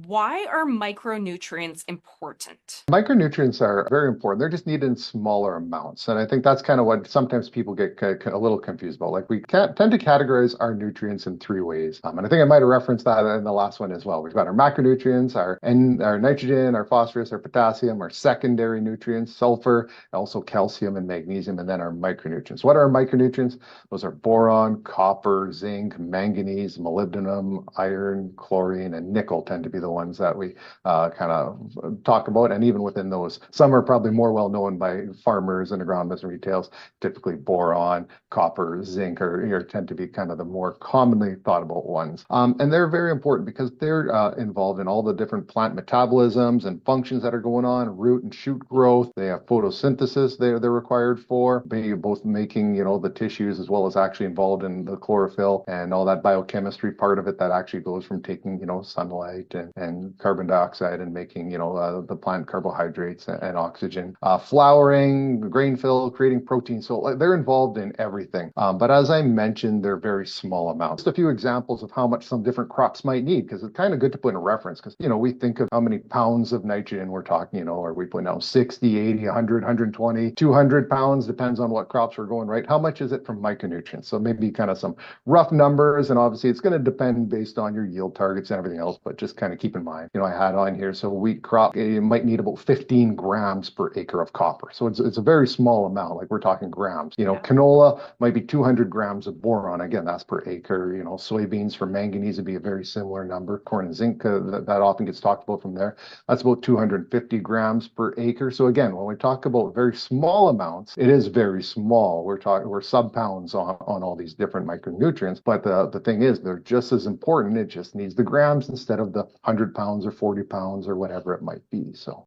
Why are micronutrients important? Micronutrients are very important. They're just needed in smaller amounts. And I think that's kind of what sometimes people get a little confused about. Like we tend to categorize our nutrients in three ways. And I think I might have referenced that in the last one as well. We've got our macronutrients, our nitrogen, our phosphorus, our potassium, our secondary nutrients, sulfur, also calcium and magnesium, and then our micronutrients. What are micronutrients? Those are boron, copper, zinc, manganese, molybdenum, iron, chlorine, and nickel tend to be the ones that we kind of talk about. And even within those, some are probably more well known by farmers and agronomists and retails. Typically, boron, copper, zinc tend to be kind of the more commonly thought about ones. And they're very important because they're involved in all the different plant metabolisms and functions that are going on, root and shoot growth. They have photosynthesis they're required for, both making, the tissues as well as actually involved in the chlorophyll and all that biochemistry part of it that actually goes from taking, sunlight and carbon dioxide and making, the plant carbohydrates and oxygen, flowering, grain fill, creating protein. So like, they're involved in everything. But as I mentioned, they're very small amounts. Just a few examples of how much some different crops might need, because it's kind of good to put in a reference, because, we think of how many pounds of nitrogen we're talking, are we putting out 60, 80, 100, 120, 200 pounds, depends on what crops we're going, right? How much is it from micronutrients? So maybe kind of some rough numbers, and obviously it's going to depend based on your yield targets and everything else, but just kind of keep in mind, I had on here, so wheat crop, you might need about 15 grams per acre of copper. So it's a very small amount, like we're talking grams. Canola might be 200 grams of boron. Again, that's per acre. Soybeans for manganese would be a very similar number. Corn and zinc, that often gets talked about from there. That's about 250 grams per acre. So again, when we talk about very small amounts, it is very small. We're sub-pounds on all these different micronutrients. But the thing is, they're just as important. It just needs the grams instead of the 100 pounds or 40 pounds or whatever it might be. So